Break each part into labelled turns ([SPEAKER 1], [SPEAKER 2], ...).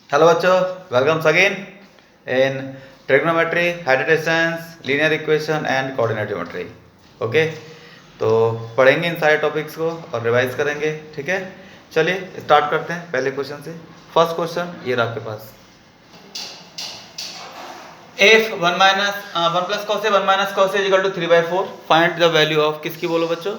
[SPEAKER 1] Hello बच्चों, welcome again in trigonometry, हाइड्रोटेंस, linear equation and coordinate geometry. Okay, तो पढ़ेंगे इन सारे टॉपिक्स को और रिवाइज करेंगे। ठीक है, चलिए स्टार्ट करते हैं पहले क्वेश्चन से। फर्स्ट क्वेश्चन ये रहा आपके पास। If one plus cos A one minus cos A equal to 3/4, find the value of, किसकी बोलो बच्चों,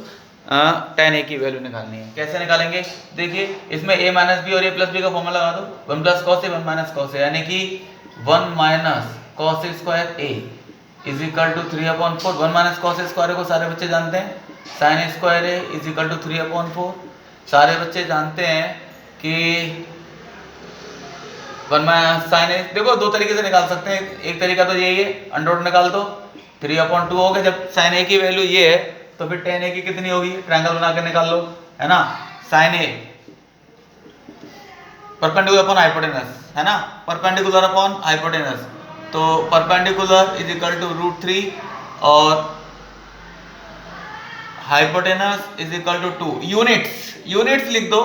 [SPEAKER 1] tan ए की वैल्यू निकालनी है। कैसे निकालेंगे, देखिए इसमें a माइनस बी और a प्लस बी का फॉर्मूला लगा दो। One plus cos A one minus cos A यानी कि one minus cos A square A is equal to 3/4। One minus cos A square को सारे बच्चे जानते हैं, sine A square A is equal to 3/4। सारे बच्चे जानते हैं कि वन माइनस साइन ए, देखो दो तरीके से निकाल सकते हैं। एक तरीका तो यही है, अंडर रूट निकाल दो, 3/2 हो गया। जब साइन ए की वैल्यू ये है तो फिर tan ए की कितनी होगी, ट्रायंगल बना के निकाल लो, है ना। Sine A perpendicular upon hypotenuse, है ना, परपेंडिकुलर अपॉन हाइपोटेनस, तो परपेंडिकुलर इज इक्वल टू √3 और hypotenuse is equal to 2। Units लिख दो।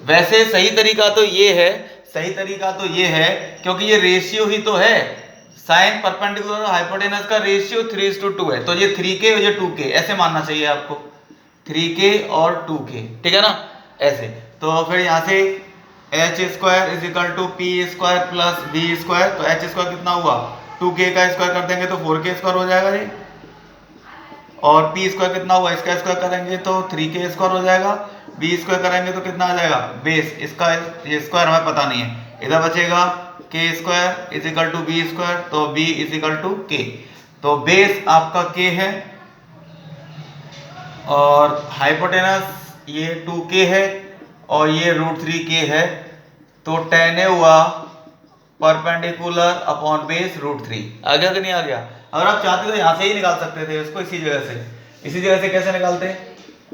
[SPEAKER 1] वैसे सही तरीका तो ये है, सही तरीका तो ये है क्योंकि ये रेशियो ही तो है। साइन परपेंडिकुलर और हाइपोटेनस का रेशियो 3:2 है, तो ये 3k और ये 2k ऐसे मानना चाहिए आपको, 3k और 2k, ठीक है ना, ऐसे। तो फिर यहाँ से H square is equal to P square plus B square, तो एच स्क्वायर कितना हुआ, 2k का स्क्वायर कर देंगे तो 4k स्क्वायर हो जाएगा जी, और पी स्क्वायर कितना हुआ, इसका स्क्वायर करेंगे तो 3k स्क्वायर हो जाएगा, बी स्क्वायर करेंगे तो कितना आ जाएगा बेस, इसका ये स्क्वायर हमें पता नहीं है, इधर बचेगा K square is equal to B square, तो B is equal to K, तो बेस आपका के है और हाइपोटेनस ये 2k है और ये √3k है, तो tan ए हुआ परपेंडिकुलर अपॉन बेस √3। आ गया कि नहीं आ गया। अगर आप चाहते तो यहाँ से ही निकाल सकते थे इसको, इसी जगह से कैसे निकालते,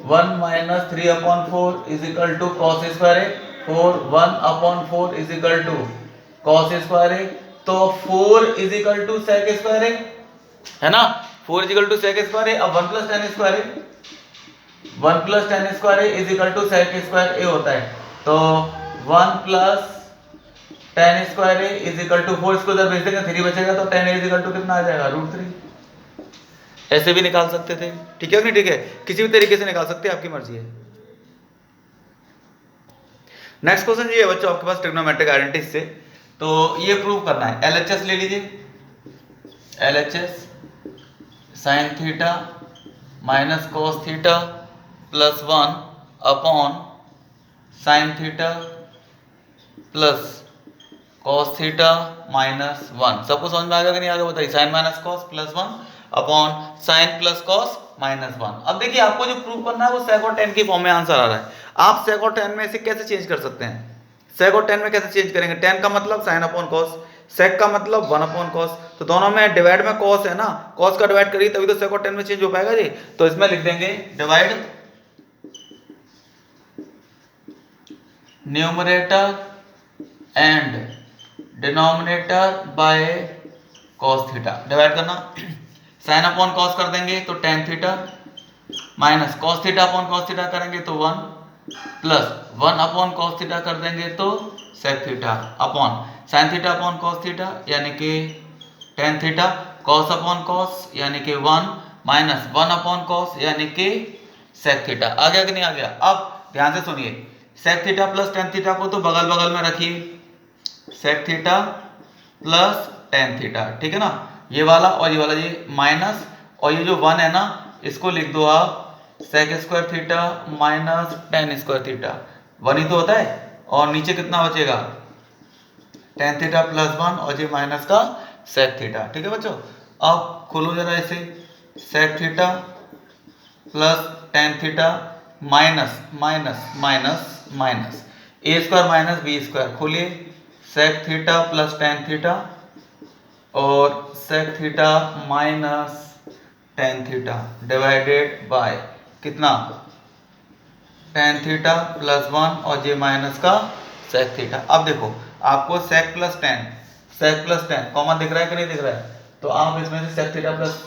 [SPEAKER 1] 1 minus 3/4 is equal to cos square A, 1/4 is equal to cos square A, तो 4 is equal to sec square A, है ना, 4 is equal to sec square A. अब 1 plus tan square A, 1 plus tan square A is equal to sec square A होता है, तो 1 plus tan square A is equal to 4, इसको इधर भेज देंगे 3 बचेगा, तो tan A is equal to कितना आ जाएगा √3। ऐसे भी निकाल सकते थे, ठीक है कि नहीं, ठीक है, किसी भी तरीके से निकाल सकते हैं, आपकी मर्जी है। नेक्स्ट क्वेश्चन ये है बच्चों आपके पास ट्रिग्नोमेट्रिक आइडेंटिटी से, तो ये प्रूव करना है। एलएचएस ले लीजिए, LHS sign theta minus cos theta plus 1 upon sine theta plus cos theta minus 1। सबको समझ में आ गया कि नहीं आ गया, बताइए। Sine minus cos plus 1 upon sine plus cos minus 1। अब देखिए आपको जो प्रूव करना है वो सेक और tan की फॉर्म में आंसर आ रहा है। आप सेक और tan में इसे कैसे चेंज कर सकते हैं, सेक और tan में कैसे चेंज करेंगे, tan का मतलब साइन अपॉन कॉस, सेक का मतलब 1 अपॉन कॉस, तो दोनों में डिवाइड में कॉस है ना, कॉस का डिवाइड करिए तभी तो सेक और tan में चेंज हो पाएगा जी। तो इसमें लिख देंगे divide numerator and denominator by cos theta, divide करना, साइन अपॉन कॉस कर देंगे तो tan theta minus cos theta upon cos theta करेंगे तो 1 प्लस 1 अपॉन कॉस थीटा कर देंगे तो sec theta upon sine theta upon cos theta यानी कि tan theta, cos upon cos यानी कि 1 माइनस 1 अपॉन कॉस यानी कि सेक थीटा। आ गया कि नहीं आ गया। अब ध्यान से सुनिए, sec theta plus tan theta को तो बगल बगल में रखिए, sec theta plus tan theta, ठीक है ना, ये वाला और ये वाला ये माइनस, और ये जो 1 है ना इसको लिख दो आप sec square theta minus tan square theta, 1 ही तो होता है, और नीचे कितना बचेगा tan थीटा प्लस 1 और ये माइनस का सेक थीटा, ठीक है बच्चों। अब खोलो जरा इसे, sec theta plus tan theta minus minus minus minus A square minus B square, खोलिए, sec theta plus tan theta और sec theta minus tan theta divided by कितना tan थीटा प्लस 1 और ये माइनस का सेक थीटा। अब देखो आपको सेक plus tan common दिख रहा है कि नहीं दिख रहा है, तो आप इसमें से sec theta plus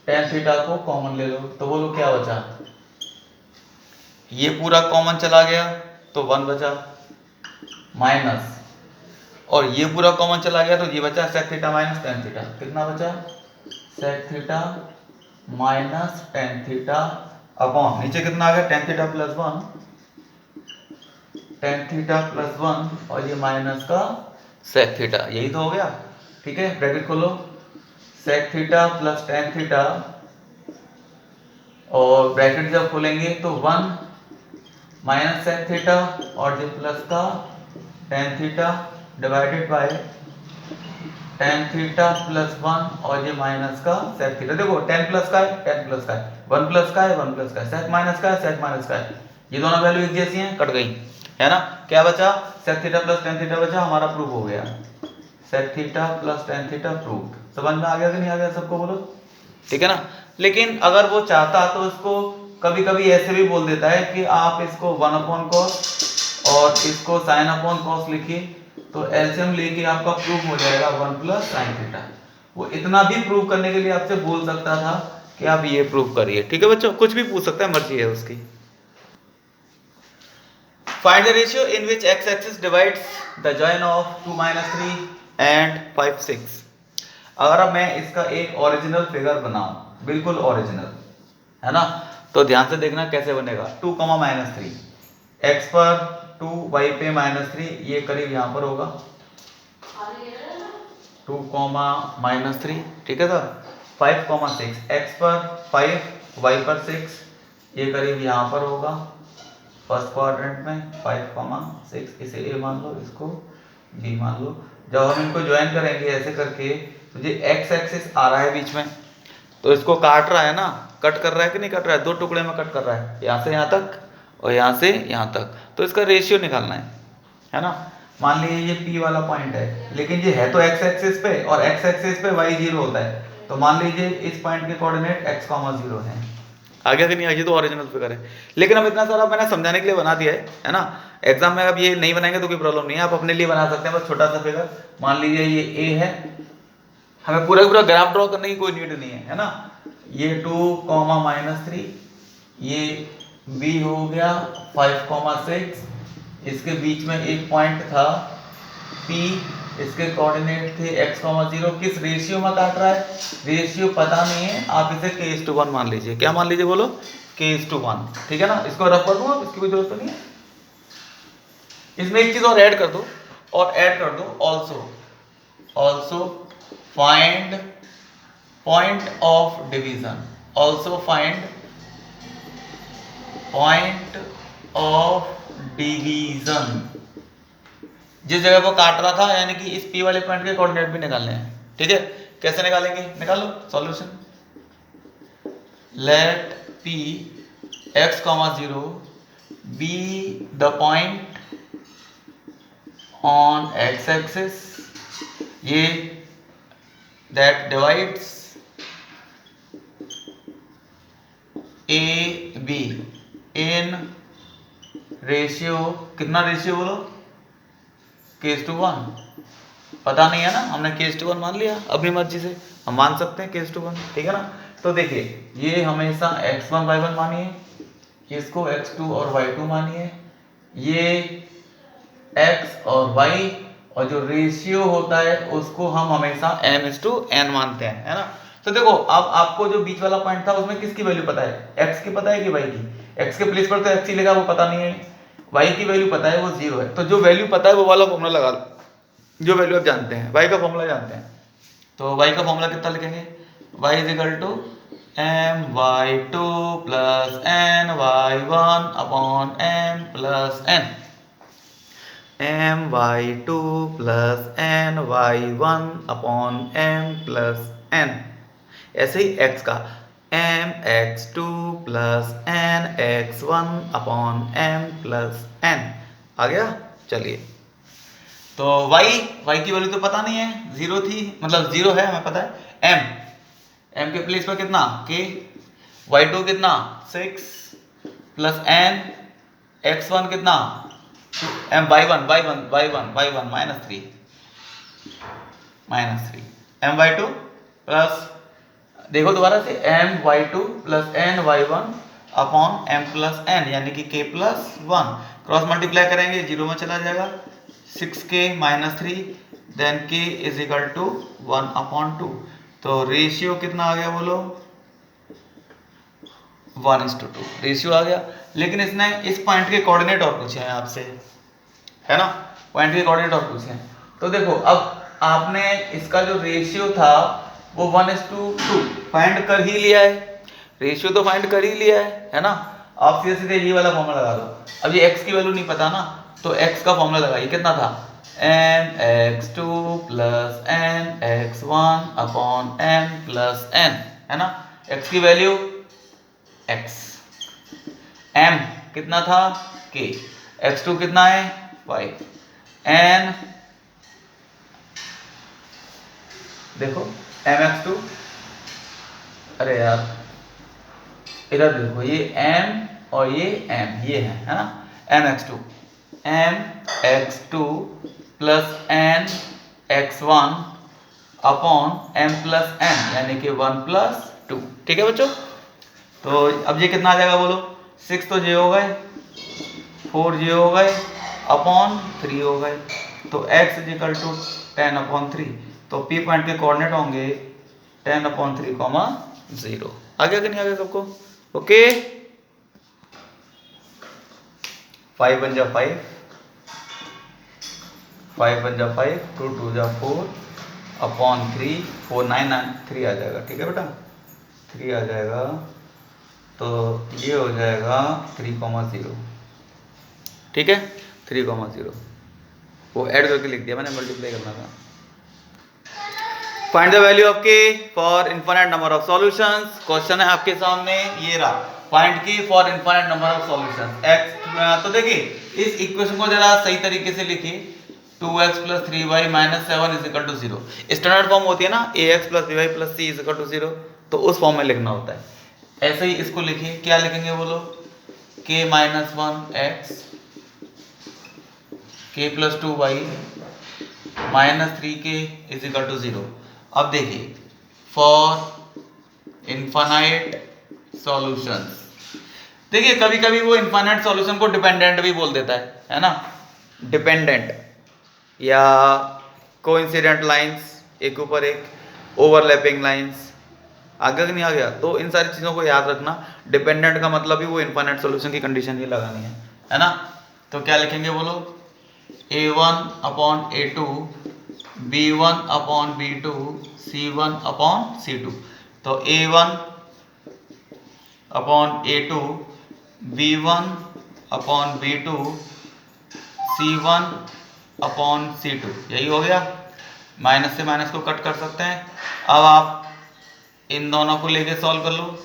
[SPEAKER 1] tan theta को कॉमन ले लो, तो बोलो क्या बचा, ये पूरा कॉमन चला गया तो 1 बचा, माइनस, और ये पूरा कॉमन चला गया तो ये बचा sec theta minus tan theta. कितना बचा? Sec theta minus tan theta upon नीचे कितना आ गया? Tan theta plus one, tan theta plus one और ये माइनस का सेक थीटा, यही तो हो गया। ठीक है, ब्रैकेट खोलो, sec theta plus tan theta और ब्रैकेट जब खोलेंगे तो वन माइनस सेक थीटा और ये प्लस का tan theta divided by ten theta plus one और ये माइनस का सेक थीटा। देखो टेन प्लस का है, टेन प्लस का है, वन प्लस का है, वन प्लस का है, सेक माइनस का है, सेक माइनस का है, ये दोनों वैल्यू एक जैसी हैं, कट गई, है ना। क्या बचा? Sec theta plus tan theta बचा, हमारा प्रूफ हो गया। Sec theta plus tan theta proof. समझ में आ गया कि नहीं आ गया सबको? बोलो। ठीक है ना। लेकिन अगर वो चाहता तो इसको कभी कभी ऐसे भी बोल देता है कि आप इसको वन अपॉन कॉस और इसको साइन अपॉन कॉस लिखिए, तो एलसीएम लेके आपका प्रूफ हो जाएगा वन प्लस साइन थीटा। वो इतना भी प्रूव करने के लिए आपसे बोल सकता था कि आप ये प्रूव करिए। ठीक है बच्चों, कुछ भी पूछ सकता है, मर्जी है उसकी। Find the ratio in which x axis divides the join of 2 - 3 and 5 6। अगर अब मैं इसका एक ओरिजिनल फिगर बनाऊं, बिल्कुल ओरिजिनल, है ना, तो ध्यान से देखना कैसे बनेगा। 2, -3, एक्स पर 2, वाई पे -3, ये करीब यहाँ पर होगा 2, -3, ठीक है सर। 5, 6, एक्स पर 5, वाई पर 6, ये करीब यहाँ पर होगा फर्स्ट क्वाड्रेंट में 5, 6, इसे ए मान लो, इसको बी मान लो। जब हम इनको ज्वाइन करेंगे ऐसे करके तो ये एक्स एक्सिस आ रहा है बीच में, तो इसको काट रहा है ना, कट कर रहा है कि नहीं कट रहा है? दो टुकड़े में कट कर रहा है, यहाँ से यहाँ तक और यहाँ से यहाँ तक, तो इसका रेशियो निकालना है ना। मान लीजिए ये P वाला पॉइंट है, लेकिन ये है तो एक्स एक्सिस पे और एक्स एक्सिस पे y 0 होता है, तो मान लीजिए इस पॉइंट के कोऑर्डिनेट x, 0 है। आ गया कि नहीं? ये तो ओरिजिनल फिगर है, लेकिन अब इतना सारा मैंने समझाने के लिए बना दिया है ना। एग्जाम में अब ये नहीं बनाएंगे तो कोई प्रॉब्लम नहीं है, आप अपने लिए बना सकते हैं बस छोटा सा फिगर। मान लीजिए ये A है, हमें पूरा पूरा ग्राफ ड्रॉ करने की कोई नीड नहीं है ना। ये 2, -3, ये B हो गया 5, 6, इसके बीच में एक पॉइंट था P, इसके कोऑर्डिनेट थे x, 0। किस रेशियो में काट रहा है? रेशियो पता नहीं है, आप इसे k:1 मान लीजिए। क्या मान लीजिए? बोलो, k:1, ठीक है ना। इसको रफ कर दूं, इसकी कोई जरूरत तो नहीं है। इसमें एक चीज और ऐड कर दो, और ऐड कर दो also find point of division, also find point of division. जिस जगह पर काट रहा था, यानी कि इस P वाले पॉइंट के कोऑर्डिनेट भी निकालने हैं। ठीक है, कैसे निकालेंगे? निकालो solution. Let P x, 0 be the point on x axis ये that divides AB in ratio, कितना रेशियो बोलो? k:1। पता नहीं है ना, हमने k:1 मान लिया, अपनी मर्जी से हम मान सकते हैं k:1, ठीक है ना। तो देखिए, ये हमेशा x1, y1 मानिए, इसको x2 और y2 मानिए, ये x और y, और जो रेशियो होता है उसको हम हमेशा m:n मानते हैं, है ना। तो देखो, अब आपको जो बीच वाला पॉइंट था उसमें किसकी वैल्यू पता है? x की पता है कि y की? x के प्लेस पर तो x ही लिखा, वो पता नहीं है। y की वैल्यू पता है, वो 0 है। तो जो वैल्यू पता है वो वाला फॉर्मूला लगा लो, जो वैल्यू आप जानते हैं। y का फॉर्मूला जानते हैं, तो y का फॉर्मूला कितना लिखेंगे? y my2 plus ny1 upon m plus n, my2 plus ny1 upon m plus n। ऐसे ही x का mx2 plus nx1 upon m plus n आ गया। चलिए, तो y की वैल्यू तो पता नहीं है, 0 थी, मतलब 0 है, हमें पता है। m के प्लेस पर कितना? k, y2 कितना? 6 प्लस n, x1 कितना? y1 -3 my2 प्लस, देखो दोबारा से, my2 plus ny1 upon m plus n, यानी कि k+1। क्रॉस मल्टीप्लाई करेंगे 0 में चला जाएगा, 6k minus 3 then k is equal to 1/2। तो रेशियो कितना आ गया बोलो, 1:2 रेशियो आ गया। लेकिन इसने इस पॉइंट के कोऑर्डिनेट और पूछे हैं आपसे, है ना, पॉइंट के कोऑर्डिनेट और पूछे हैं। तो देखो अब आपने इसका जो रेशियो था वो 1:2 फाइंड कर ही लिया है, रेशियो तो फाइंड कर ही लिया है ना। आप सीधे सीधे ये वाला फॉर्मूला लगा दो। अब ये x की वैल्यू नहीं पता ना, तो x का फॉर्मूला लगाइए, कितना था mx2 plus mx1 upon m plus n, है ना। x की वैल्यू x, m कितना था k, x2 कितना है 5, n देखो mx2, अरे यार इधर देखो ये m और ये m, ये है ना, mx2 plus n x1 upon m plus n यानी कि 1+2, ठीक है बच्चों। तो अब ये कितना आ जाएगा बोलो, 6 तो जे हो गए, 4 जे हो गए, अपॉन 3 हो गए, तो x इज इक्वल टू 10/3। तो p पॉइंट के कोऑर्डिनेट होंगे 10/3, 0। आ गया कि नहीं आ गया सबको, ओके। 5 1 जा 5, 5 1 जा 5, 2 2 जा 4 अपॉन 3, 4 9 9 3 आ जाएगा, ठीक है बेटा, 3 आ जाएगा। तो ये हो जाएगा 3,0, ठीक है, 3,0 वो ऐड करके लिख दिया मैंने, मल्टीप्लाई करना था। Find the value of k for infinite number of solutions. Question है आपके सामने, ये रहा, find k for infinite number of solutions x। तो देखिए इस इक्वेशन को जरा सही तरीके से लिखिए, 2x + 3y - 7 = 0। स्टैंडर्ड फॉर्म होती है ना ax + by + c = 0, तो उस फॉर्म में लिखना होता है। ऐसे ही इसको लिखिए, क्या लिखेंगे बोलो, k - 1x k + 2y - 3k = 0। अब देखिए फॉर इनफाइनाइट सॉल्यूशंस, देखिए कभी कभी वो इनफाइनाइट सॉल्यूशन को डिपेंडेंट भी बोल देता है ना, डिपेंडेंट या कोइंसिडेंट लाइंस, एक ऊपर एक, ओवरलैपिंग लाइंस, आगे नहीं आ गया। तो इन सारी चीज़ों को याद रखना, डिपेंडेंट का मतलब भी वो इनफाइनाइट सॉल्यूशन की कंडीशन ही लगानी है ना। तो क्या लिखेंगे बोलो, a1/a2 b1/b2 c1/c2। तो a1/a2 b1/b2 c1/c2, यही हो गया। माइनस से माइनस को कट कर सकते हैं। अब आप इन दोनों को लेके सॉल्व कर लो,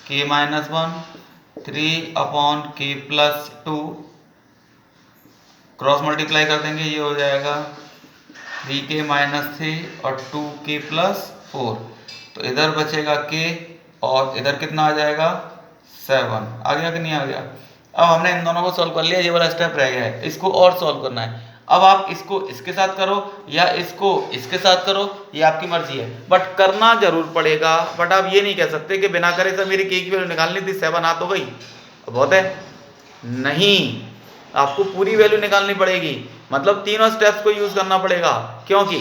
[SPEAKER 1] k - 1 3/k+2 क्रॉस मल्टीप्लाई कर देंगे, ये हो जाएगा 3k - 3 और 2k+4। तो इधर बचेगा k और इधर कितना आ जाएगा 7। आ गया कि नहीं आ गया। अब हमने इन दोनों को सॉल्व कर लिया, ये वाला स्टेप रह गया है, इसको और सॉल्व करना है। अब आप इसको इसके साथ करो या इसको इसके साथ करो, ये आपकी मर्जी है, बट करना जरूर पड़ेगा। बट आप ये नहीं कह सकते कि बिना करे सर मेरी k की वैल्यू निकालनी थी 7 आ तो गई, बहुत है, नहीं, आपको पूरी वैल्यू निकालनी पड़ेगी, मतलब तीनों स्टेप्स को यूज करना पड़ेगा, क्योंकि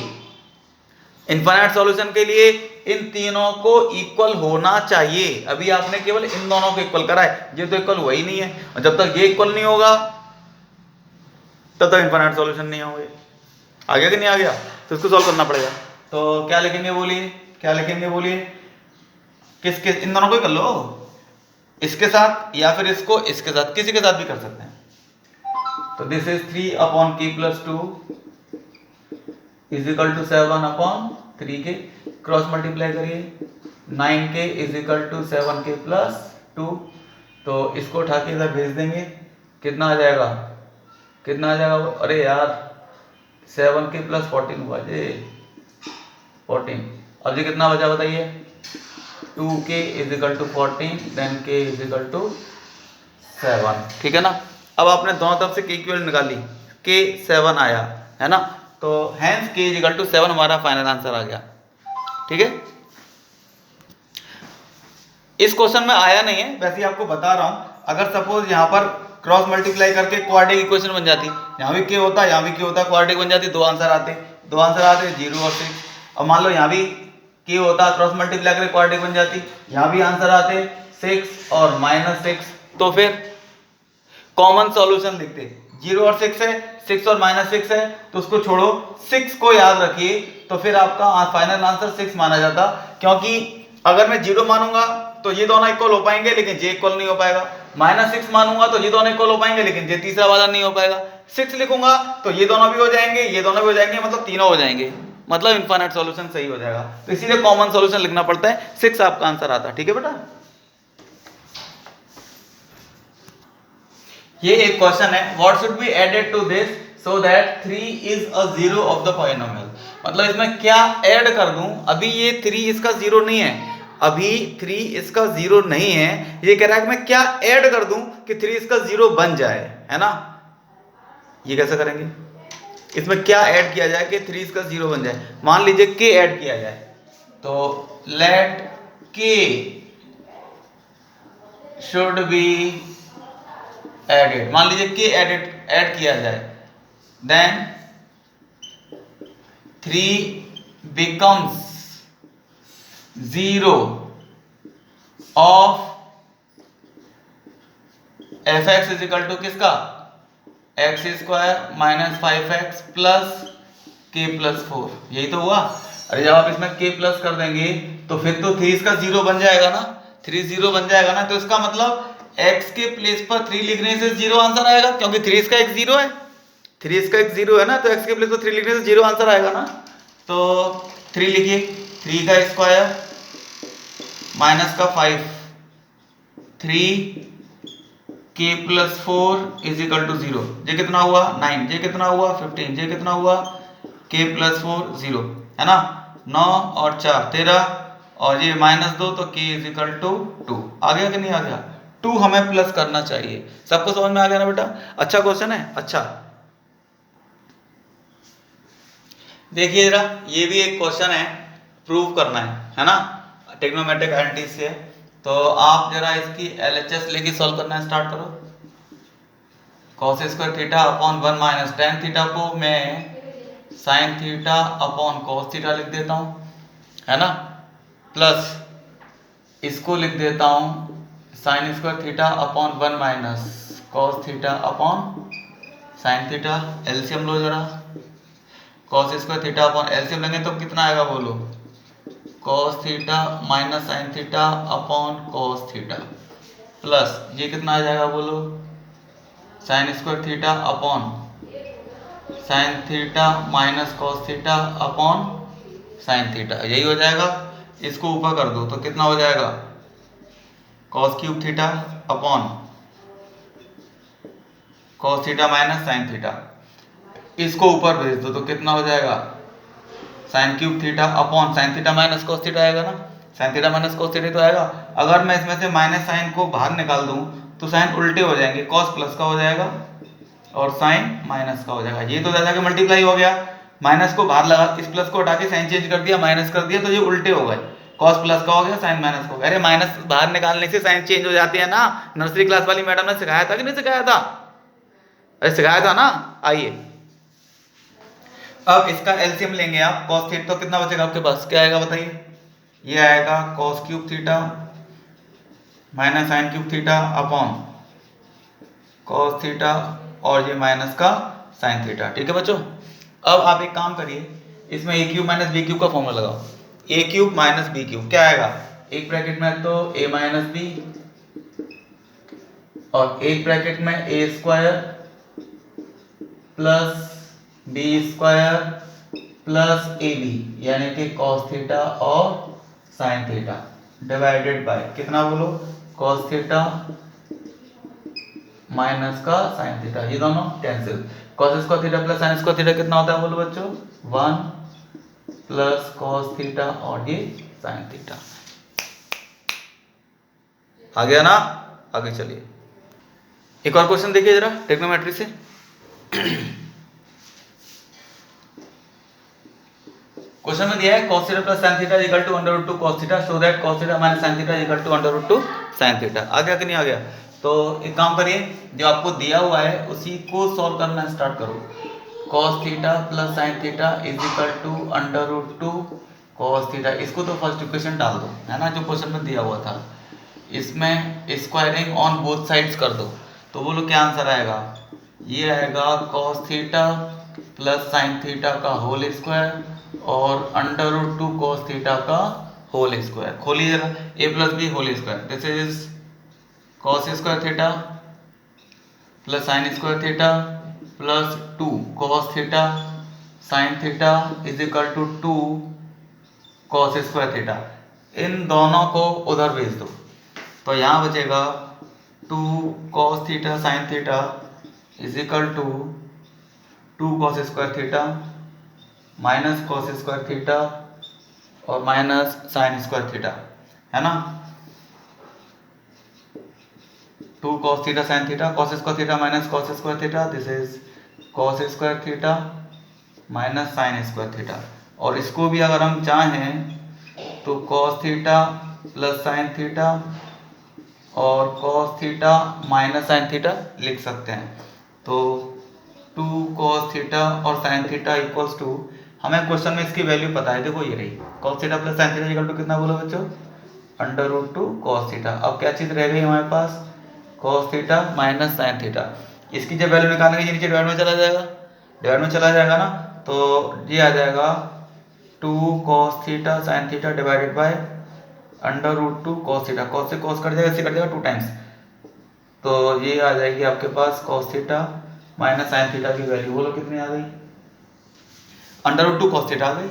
[SPEAKER 1] इनफाइनाइट सॉल्यूशन के लिए इन तीनों को इक्वल होना चाहिए। अभी आपने केवल इन दोनों को इक्वल करा है, ये तो इक्वल हुआ ही नहीं है, और जब तक ये इक्वल नहीं होगा तब तक इनफाइनाइट सॉल्यूशन नहीं होंगे। आ गया कि नहीं आ गया, तो इसको सॉल्व करना पड़ेगा। तो क्या लिखेंगे बोलिए, क्या लिखेंगे बोलिए, किस किस, इन दोनों को ही कर लो, इसके साथ या फिर इसको इसके साथ, किसी के साथ भी कर सकते हैं। तो this is 3/k+2 = 7/3k, cross multiply करिए, 9k = 7k+2। तो इसको उठा के इधर भेज देंगे, कितना आ जाएगा, कितना आ जाएगा, अरे यार 7k+14 हुआ जी, 14। अब जी कितना बचा बताइए, 2k = 14 देन k = 7, ठीक है ना। अब आपने दोनों तरफ से k की वैल्यू निकाली, k 7 आया, है ना, तो हेंस k = 7 हमारा फाइनल आंसर आ गया, ठीक है। इस क्वेश्चन में आया नहीं है, वैसे ही आपको बता रहा हूं। अगर सपोज यहाँ पर क्रॉस मल्टीप्लाई करके क्वाड्रेटिक इक्वेशन बन जाती, यहाँ भी के होता, यहाँ भी के होता, क्वाड्रेटिक बन जाती, दो आंसर आते 0 और 6। अब मान लो यहाँ भी के होता, क्रॉस मल्टीप्लाई करके क्वाड्रेटिक बन जाती, यहाँ भी आंसर आते 6 और -6। तो फिर कॉमन सॉल्यूशन लिखते, 0 और 6 है, 6 और -6 है, तो उसको छोड़ो, 6 को याद रखिए, तो फिर आपका फाइनल आंसर 6 माना जाता। क्योंकि अगर मैं 0 मानूंगा तो ये दोनों इक्वल हो पाएंगे लेकिन जे इक्वल नहीं हो पाएगा, -6 मानूंगा तो ये दोनों इक्वल हो पाएंगे लेकिन जे तीसरा वाला नहीं हो पाएगा, 6 लिखूंगा तो ये दोनों भी हो जाएंगे, ये दोनों भी हो जाएंगे, मतलब तीनों हो जाएंगे, मतलब इनफाइनाइट सॉल्यूशन सही हो जाएगा। तो इसीलिए कॉमन सॉल्यूशन लिखना पड़ता है, 6 आपका आंसर आता है। ठीक है बेटा, ये एक क्वेश्चन है, what should be added to this so that 3 is a zero of the polynomial. मतलब इसमें क्या ऐड कर दूं, अभी ये 3 इसका जीरो नहीं है, अभी 3 इसका जीरो नहीं है, ये कह रहा है कि मैं क्या ऐड कर दूं कि 3 इसका जीरो बन जाए, है ना। ये कैसे करेंगे, इसमें क्या ऐड किया जाए कि 3 इसका जीरो बन जाए। मान लीजिए के ऐड किया जाए, तो लेट के शुड बी एडेड, मान लीजिए के ऐड किया जाए, then 3 becomes zero of F X is equal to किसका, X square minus 5x plus K plus 4, यही तो हुआ। अरे जब आप इसमें k प्लस कर देंगे तो फिर तो 3 इसका जीरो बन जाएगा ना, 3 जीरो बन जाएगा ना, तो इसका मतलब x के प्लेस पर 3 लिखने से जीरो आंसर आएगा, क्योंकि 3 इसका एक जीरो है, 3 इसका एक जीरो है ना, तो x के प्लेस पर 3 लिखने से जीरो आंसर आएगा ना। तो 3 लिखिए, 3 का स्क्वायर माइनस का 5, 3 के प्लस 4 इज इक्वल टू 0, जे कितना हुआ 9, जे कितना हुआ 15, जे कितना हुआ के प्लस 4 0, है ना, 9 और 4 13, और ये -2 तो k इज इक्वल टू 2। आ गया कि नहीं आ गया, 2 हमें प्लस करना चाहिए। सबको समझ में आ गया ना बेटा, अच्छा क्वेश्चन है। अच्छा देखिए जरा, ये भी एक क्वेश्चन है, प्रूव करना है ना, ट्रिग्नोमेट्रिक आइडेंटिटी से। तो आप जरा इसकी LHS लेके सॉल्व करना स्टार्ट करो। cos square theta upon 1 minus tan theta को मैं sin theta upon cos theta लिख देता हूँ, है ना, प्लस इसको लिख देता हूँ sin square theta upon 1 minus cos theta upon sin theta. LCM लो जरा, cos square theta upon LCM लेंगे तो कितना आएगा बोलो, cos theta minus sine theta upon cos theta, plus ये कितना आ जाएगा बोलो, sine square theta upon sine theta minus cos theta upon sine theta, यही हो जाएगा। इसको ऊपर कर दो तो कितना हो जाएगा, cos cube theta upon cos theta minus sine theta, इसको ऊपर भेज दो तो कितना हो जाएगा, sign cube theta upon sine theta minus cos theta आएगा ना, sign theta minus cos theta तो आएगा। अगर मैं इसमें से माइनस साइन को बाहर निकाल दूं तो साइन उल्टे हो जाएंगे, cos प्लस का हो जाएगा और साइन माइनस का हो जाएगा। ये तो दादा के मल्टीप्लाई हो गया, माइनस को बाहर लगा, इस प्लस को हटा के साइन चेंज कर दिया, माइनस कर दिया, तो ये उल्टे हो गए, cos प्लस का हो गया, साइन माइनस का हो गया। अरे माइनस बाहर निकालने से साइन चेंज हो जाती है ना, नर्सरी क्लास वाली मैडम ने सिखाया था कि नहीं सिखाया था, अरे सिखाया था ना। आइए अब इसका एलसीएम लेंगे आप, cos थीटा तो कितना बचेगा आपके पास, क्या आएगा बताइए, ये आएगा cos cube theta minus sign cube theta upon cos theta और ये माइनस का साइन थीटा। ठीक है बच्चों, अब आप एक काम करिए, इसमें ए क्यूब माइनस बी क्यूब का फॉर्मूला लगाओ, ए क्यूब माइनस बी क्यूब क्या आएगा, एक ब्रैकेट में तो ए माइनस बी और एक ब्रैकेट में A square plus B square plus A B, यानी कि cos थीटा और साइन थीटा डिवाइडेड बाय कितना बोलो, cos थीटा माइनस का साइन थीटा, ये दोनों cancel, cos square theta plus sine square theta कितना होता है बोलो बच्चों, 1 प्लस cos थीटा और ये साइन थीटा। आ गया ना, आगे चलिए एक और क्वेश्चन देखिए जरा ट्रिग्नोमेट्री से। क्वेश्चन में दिया है cos theta plus sin theta = √2 cos theta, so that cos theta minus sin theta = √2 sin theta. आ गया कि नहीं आ गया, तो एक काम करिए, जो आपको दिया हुआ है उसी को सॉल्व करना स्टार्ट करो। cos theta plus sine theta is equal to under root 2 cos theta. इसको तो फर्स्ट इक्वेशन डाल दो, है ना, जो क्वेश्चन में दिया हुआ था। इसमें स्क्वायरिंग ऑन बोथ साइड्स कर दो, तो बोलो क्या आंसर आएगा। ये आएगा cos theta plus sine theta का होल स्क्वायर और अंडर रूट 2 cos थीटा का होल स्क्वायर। खोलिए जरा, a plus B whole square, this is cos square theta plus sine square theta plus 2 cos theta sine theta is equal to 2 cos square theta. इन दोनों को उधर भेज दो, तो यहाँ बचेगा 2 cos theta sine theta is equal to 2 cos square theta minus cos square theta और माइनस साइन स्क्वायर थीटा, है ना। 2 cos theta sine theta, cos square theta minus cos square theta, this is cos square theta minus sine square theta. और इसको भी अगर हम चाहें तो cos theta plus sine theta और cos theta minus sine theta लिख सकते हैं। तो 2 cos थीटा और साइन थीटा इक्वल्स टू, हमें क्वेश्चन में इसकी वैल्यू पता है, देखो ये रही cos theta plus sine theta equal to कितना बोलो बच्चों, अंडर रूट 2 cos थीटा। अब क्या चीज़ रह गई हमारे पास, cos theta minus sine theta. इसकी जब वैल्यू निकालेंगे ये नीचे डिवाइड में चला जाएगा, डिवाइड में चला जाएगा ना, तो ये आ जाएगा 2 cos theta sine theta divided by under root 2 cos theta. cos से cos कट जाएगा, इससे कट जाएगा 2 टाइम्स, तो ये आ जाएगी आपके पास cos theta minus sine theta की वैल्यू बोलो कितनी आ गई, अंडर रूट 2 cos थीटा आ गई।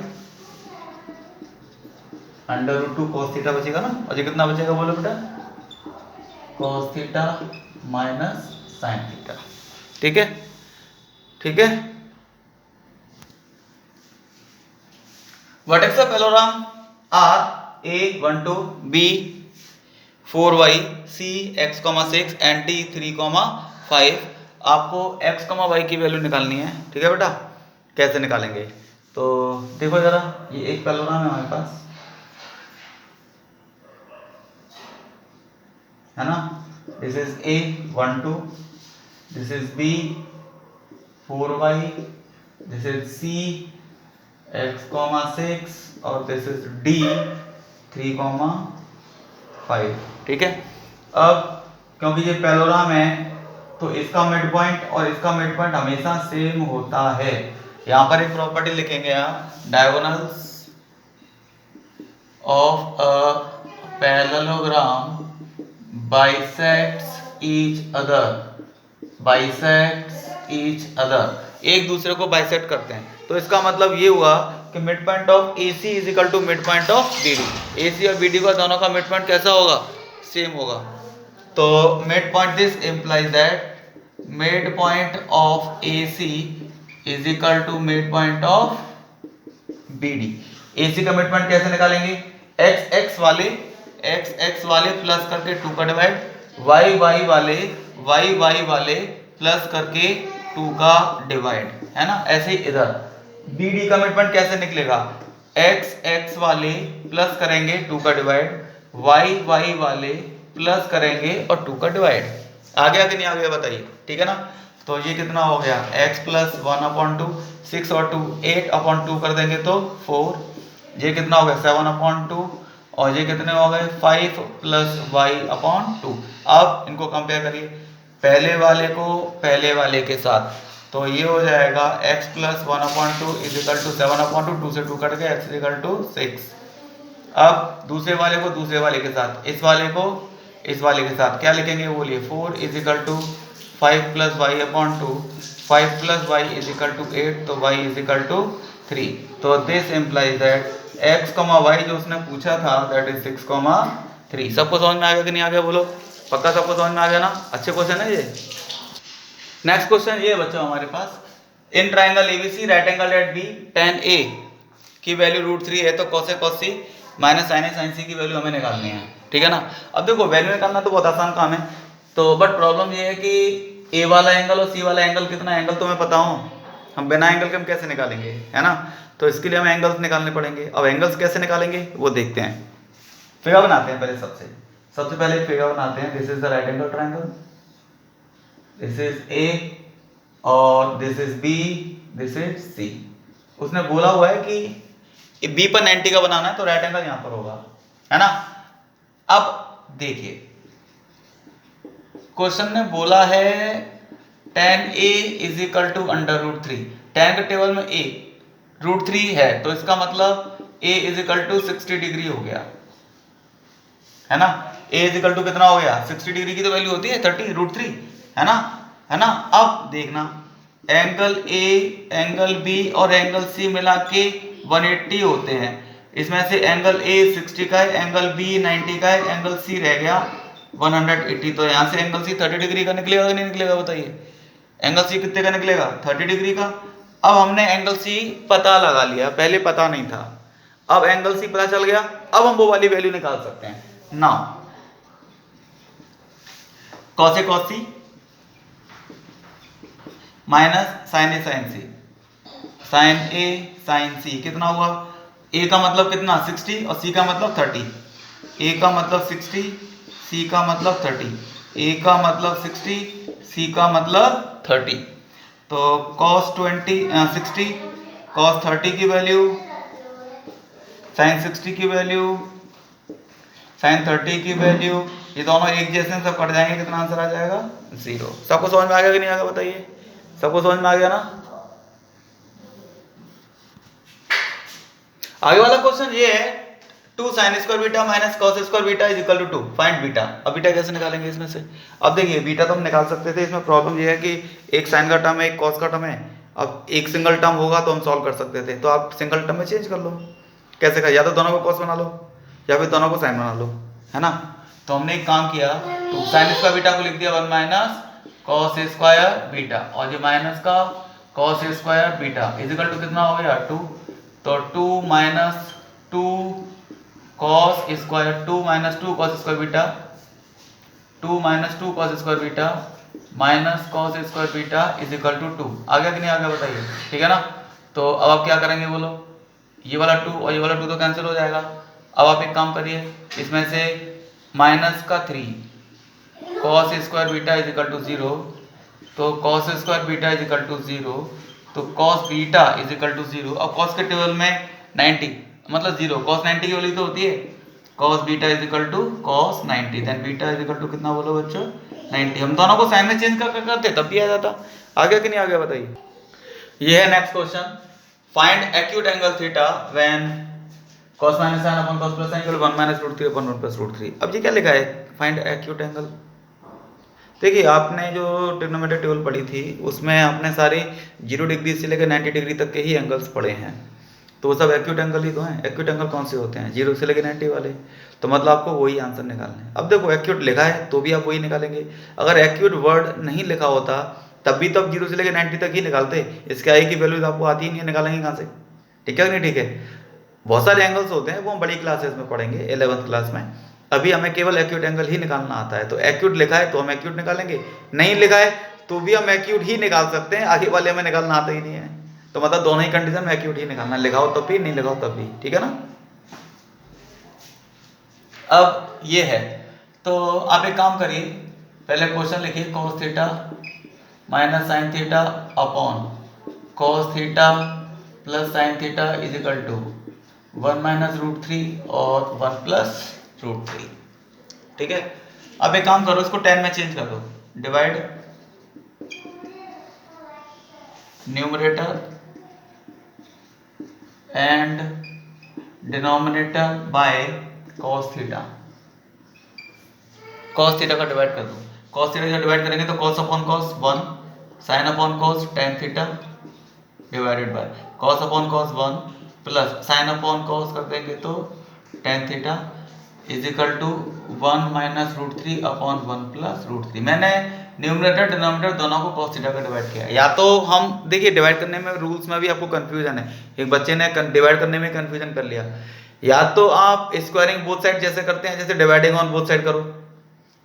[SPEAKER 1] अंडर रूट 2 cos थीटा बचेगा ना, और ये कितना बचेगा बोलो बेटा, cos theta minus sine theta. ठीक है, ठीक है। Vertex of parallelogram are A12 B 4y C x, 6 and D 3, 5। आपको x, y की वैल्यू निकालनी है, ठीक है बेटा। कैसे निकालेंगे, तो देखो जरा, ये एक पैरेललोग्राम है हमारे पास, है ना। This is A12, this is B 4y, this is C x, 6 और दिस इज D 3, 5। ठीक है। अब क्योंकि ये पैरेललोग्राम है तो इसका मिड पॉइंट और इसका मिड पॉइंट हमेशा सेम होता है। यहाँ पर एक प्रॉपर्टी लिखेंगे आप, diagonals of a parallelogram bisects each other, bisects each other, एक दूसरे को बाइसेक्ट करते हैं। तो इसका मतलब ये हुआ कि mid point of AC is equal to mid point of BD। AC और BD का दोनों का मिड पॉइंट कैसा होगा, सेम होगा। तो mid point this implies that mid point of AC is equal to mid point of BD। AC का mid point कैसे निकालेंगे, x x वाले प्लस करके 2 का डिवाइड, y वाले प्लस करके 2 का डिवाइड, है ना। ऐसे ही इधर BD का मिड पॉइंट कैसे निकलेगा, x वाले प्लस करेंगे 2 का डिवाइड, y वाले प्लस करेंगे और 2 का डिवाइड। आ गया कि नहीं आ गया बताइए, ठीक है ना। तो ये कितना हो गया, x प्लस 1/2, 6 और 2 8/2 कर देंगे तो 4, ये कितना हो गया 7/2 और ये कितने हो गए 5 प्लस y/2। अब इनको कंपेयर करिए, पहले वाले को पहले वाले के साथ, तो ये हो जाएगा x plus 1/2 is equal to 7/2, 2 से 2 कट गया, x इज इक्वल टू 6। अब दूसरे वाले को दूसरे वाले के साथ, इस वाले को इस वाले के साथ क्या लिखेंगे बोलिए, 4 is equal to 5 plus y/2, 5 plus y is equal to 8, तो y इज इक्वल टू 3। तो this implies that x, y जो उसने पूछा था दैट इज 6, 3। सबको समझ में आ गया कि नहीं आ गया बोलो, पक्का सबको समझ में आ गया ना, अच्छे क्वेश्चन है ये। नेक्स्ट क्वेश्चन ये बच्चों हमारे पास, in triangle ABC right angle at B tan A की वैल्यू √3 है, तो cos A cos C minus sin A sin C की वैल्यू हमें निकालनी है, ठीक है ना। अब देखो वैल्यू निकालना तो बहुत आसान काम है, तो बट प्रॉब्लम ये है कि A वाला एंगल और C वाला एंगल कितना, एंगल तो मैं पता हूँ, हम बिना एंगल के हम कैसे निकालेंगे, है ना। तो इसके लिए हमें एंगल्स निकालने पड़ेंगे। अब एंगल्स कैसे निकालेंगे वो देखते हैं, फिगर बनाते हैं पहले सबसे। सबसे पहले एक फिगर बनाते हैं। This is the right angle triangle, this is A और this is B, this is C. उसने बोला हुआ है कि बी पर 90 का बनाना है तो राइट एंगल यहां पर होगा, है ना। अब देखिए क्वेश्चन ने बोला है tan a is equal to √3। tan के टेबल में a √3 है तो इसका मतलब a is equal to 60 degree हो गया, है ना। a इज इक्वल टू कितना हो गया, 60 डिग्री की तो वैल्यू होती है 30 √3, है ना, है ना। अब देखना एंगल a, एंगल b और एंगल c मिला के 180 होते हैं। इसमें से एंगल a 60 का है, एंगल b 90 का है, एंगल c रह गया 180। तो यहाँ से एंगल c 30 डिग्री का निकलेगा कि नहीं निकलेगा बताइए। एंगल c कितने का निकलेगा, 30 डिग्री का। अब हमने एंगल c पता लगा लिया, पहले पता नहीं था, अब एंगल c पता चल गया। अब हम वो वाली वैल्यू निकाल सकते हैं। Now cos a cos c minus sine A sine C, sine A sine C कितना हुआ, a का मतलब कितना 60 और c का मतलब 30। a का मतलब 60, c का मतलब 30, a का मतलब 60, c का मतलब 30। तो cos 60 cos 30 की वैल्यू, sin 60 की वैल्यू, sin 30 की वैल्यू, ये दोनों एक जैसे सब कट जाएंगे, कितना आंसर आ जाएगा 0। सबको समझ में आ गया कि नहीं आ गया बताइए, सबको समझ में आ गया ना। आगे वाला क्वेश्चन ये है 2 sin square beta minus cos square beta is equal to 2, find beta. अब बीटा कैसे निकालेंगे इसमें से। अब देखिए बीटा तो हम निकाल सकते थे, इसमें प्रॉब्लम ये है कि एक साइन का टर्म है एक cos का टर्म है। अब एक सिंगल टर्म होगा तो हम सॉल्व कर सकते थे, तो आप सिंगल टर्म में चेंज कर लो। कैसे का, या तो दोनों को cos बना लो या फिर दोनों को साइन बना लो, है ना। तो हमने एक काम किया, तो साइन स्क्वायर बीटा को लिख दिया 1 माइनस cos स्क्वायर बीटा, और ये माइनस का cos square beta is equal to कितना हो गया 2। तो 2 minus 2 cos square, 2 minus 2 cos square beta, 2 minus 2 cos square beta minus cos square beta is equal to 2। आ गया कि नहीं आ गया बताइए, ठीक है ना। तो अब आप क्या करेंगे बोलो, ये वाला 2 और ये वाला 2 तो कैंसिल हो जाएगा। अब आप एक काम करिए, इसमें से माइनस का 3 cos square beta is equal to 0, तो cos square beta is equal to 0, तो cos beta is equal to 0। अब cos के टेबल में 90 मतलब 0, cos 90 की वैल्यू तो होती है cos beta is equal to cos 90, then beta is equal to कितना बोलो बच्चों 90। हम दोनों को साइन में चेंज करते तब भी आ जाता। आ गया कि नहीं आ गया बताइए। ये है next question, find acute angle theta when cos minus sin upon cos plus sin equal 1 minus √3 upon 1 plus √3। अब ये क्या लिखा है, फाइंड एक्यूट एंगल। देखिए आपने जो ट्रिग्नोमेट्री टेबल पढ़ी थी उसमें आपने सारे 0 डिग्री से लेकर 90 डिग्री तक के ही एंगल्स पढ़े हैं, तो वो सब एक्यूट एंगल ही तो हैं। एक्यूट एंगल कौन से होते हैं, 0 से लेकर 90 वाले। तो मतलब आपको वही आंसर निकालना है। अब देखो एक्यूट लिखा है तो भी आप वही निकालेंगे, अगर एक्यूट वर्ड नहीं लिखा होता तब भी तो आप 0 से लेकर 90 तक ही निकालते। इसके आई की वैल्यूज आपको आती ही नहीं है, निकालेंगे कहाँ से, ठीक है नहीं, ठीक है। बहुत सारे एंगल्स होते हैं वो हम बड़ी क्लासेस में पढ़ेंगे 11th क्लास में, अभी हमें केवल एक्यूट एंगल ही निकालना आता है। तो एक्यूट लिखा है तो हम एक्यूट निकालेंगे, नहीं लिखा है तो भी हम एक्यूट ही निकाल सकते हैं, आगे वाले हमें निकालना आता ही नहीं है। तो मतलब दोनों ही कंडीशन में एक्यूट ही निकालना, लिखाओ तब भी नहीं लिखाओ तब भी, ठीक है ना। अब ये है, तो आप एक काम करिए, पहले क्वेश्चन लिखिए cos theta minus sine theta upon cos theta plus sine theta is equal to 1 minus √3 और 1 प्लस √3, ठीक है। अब एक काम करो, इसको 10 में चेंज कर दो, divide numerator and denominator by cos theta. cos theta का डिवाइड कर दो, cos थीटा का डिवाइड करेंगे तो cos upon cos 1, sin upon cos tan theta divided by cos upon cos 1 plus sin upon cos कर देंगे तो tan theta is equal to 1 minus √3 upon 1 plus √3। मैंने न्यूमरेटर डिनोमिनेटर दोनों को cos थीटा का डिवाइड किया। या तो हम देखिए डिवाइड करने में रूल्स में भी आपको कंफ्यूजन है, एक बच्चे ने डिवाइड करने में कंफ्यूजन कर लिया। या तो आप स्क्वायरिंग बोथ साइड जैसे करते हैं, जैसे डिवाइडिंग ऑन बोथ साइड करो,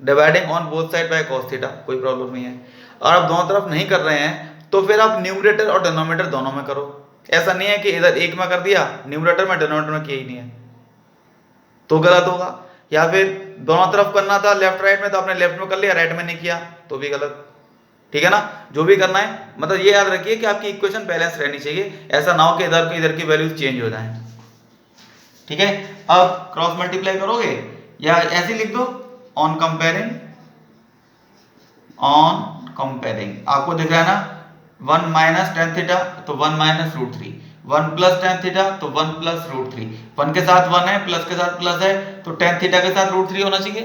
[SPEAKER 1] dividing on both side by cos theta, कोई प्रॉब्लम नहीं है। और आप दोनों तरफ नहीं कर रहे हैं तो फिर आप न्यूमरेटर और डिनोमिनेटर दोनों में करो। ऐसा नहीं है कि इधर एक में कर दिया न्यूमरेटर में डिनोमिनेटर में किया ही नहीं है तो गलत होगा। या फिर दोनों तरफ करना था लेफ्ट राइट में तो आपने लेफ्ट में कर लिया, राइट में नहीं किया तो भी गलत। ठीक है ना, जो भी करना है मतलब ये याद रखिए कि आपकी इक्वेशन बैलेंस रहनी चाहिए, ऐसा ना हो कि इधर की वैल्यूज चेंज हो जाए। ठीक है, अब क्रॉस मल्टीप्लाई करोगे या ऐसे लिख दो ऑन कंपेयरिंग, आपको दिख रहा है ना 1 माइनस टेन थीटा तो 1 minus root three, 1 plus tan theta तो 1 प्लस रूट थ्री, 1 के साथ 1 है, प्लस के साथ प्लस है तो टेन थीटा के साथ रूट थ्री होना चाहिए,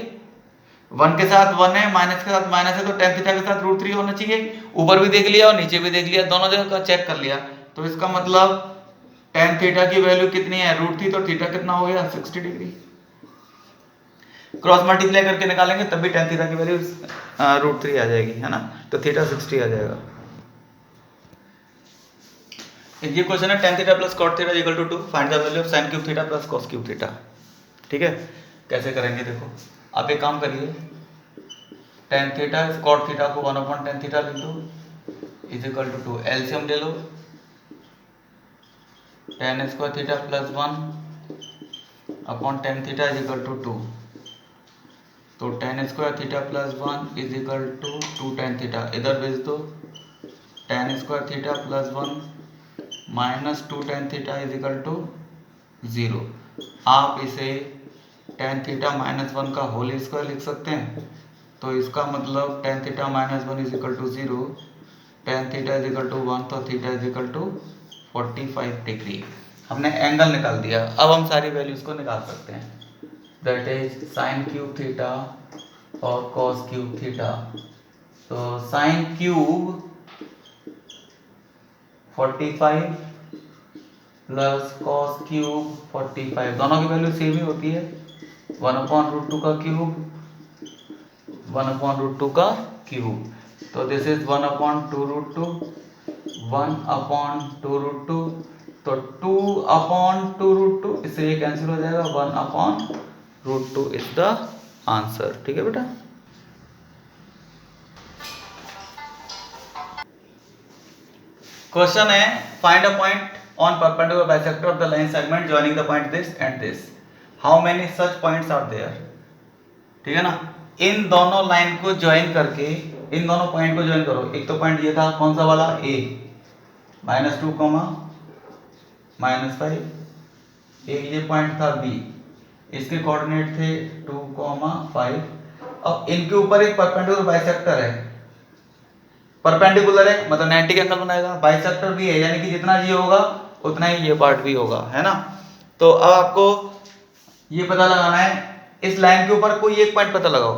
[SPEAKER 1] 1 के साथ 1 है, माइनस के साथ माइनस है तो टेन थीटा के साथ रूट थ्री होना चाहिए। ऊपर भी देख लिया और नीचे भी देख लिया, दोनों जगह का चेक कर लिया, तो इसका मतलब टेन थीटा की वैल्यू कितनी है रूट थ्री, तो थीटा कितना हो गया 60 डिग्री। क्रॉस मल्टीप्लाई करके निकालेंगे तब भी टेन थीटा की वैल्यू रूट थ्री आ जाएगी, है ना, तो थीटा 60 आ जाएगा। ये क्वेश्चन है tan theta plus cot theta equal to 2, find the value of sin cube theta plus cos cube theta. ठीक है, कैसे करेंगे देखो, आप एक काम करिए, tan थीटा cot थीटा को 1 अपॉन tan थीटा लिख दो इज इक्वल टू 2, एलसीएम ले लो, tan square theta plus 1 upon tan theta is equal to 2, तो tan square theta plus 1 is equal to 2 tan theta, इधर भेज दो, tan square theta plus 1 minus 2 tan theta is equal to 0। आप इसे tan theta minus 1 का whole square लिख सकते हैं, तो इसका मतलब tan theta minus 1 is equal to 0, tan theta is equal to 1, तो theta is equal to 45 degree. हमने एंगल निकाल दिया, अब हम सारी वैल्यूज को निकाल सकते हैं, that is sine cube theta और कॉस क्यूब थीटा। तो sine cube 45 plus cos cube 45, दोनों की वैल्यू सेम ही होती है, 1 अपॉन रूट टू का क्यूब, 1 अपॉन रूट टू का क्यूब, तो this is 1 upon two root two, 1 upon two root two, तो 2 अपॉन टू रूट टू, इससे ये कैंसिल हो जाएगा, 1 upon root two is the answer. ठीक है बेटा, क्वेश्चन है find a point on perpendicular bisector of the line segment joining the point this and this, how many such points are there. ठीक है ना, इन दोनों लाइन को ज्वाइन करके, इन दोनों पॉइंट को ज्वाइन करो, एक तो पॉइंट ये था कौन सा वाला ए -2, -5, एक ये पॉइंट था बी, इसके कोऑर्डिनेट थे 2, 5। अब इनके ऊपर एक परपेंडिकुलर बाइसेक्टर है, परपेंडिकुलर है मतलब 90 के एंगल बनाएगा, बाइसेक्टर भी है यानी कि जितना ये होगा उतना ही ये पार्ट भी होगा, है ना। तो अब आपको ये पता लगाना है, इस लाइन के ऊपर कोई एक पॉइंट पता लगाओ,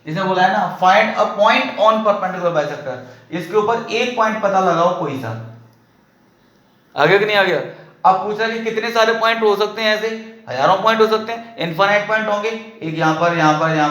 [SPEAKER 1] इसने बोला है ना find a point on perpendicular bisector, इसके ऊपर एक पॉइंट पता लगाओ कोई सा। आ गया कि नहीं आ गया। अब पूछ रहा है कि कितने सारे पॉइंट हो सकते हैं, ऐसे हजारों पॉइंट हो सकते हैं, इनफाइनाइट पॉइंट होंगे, एक यहाँ पर, यहाँ पर, यहाँ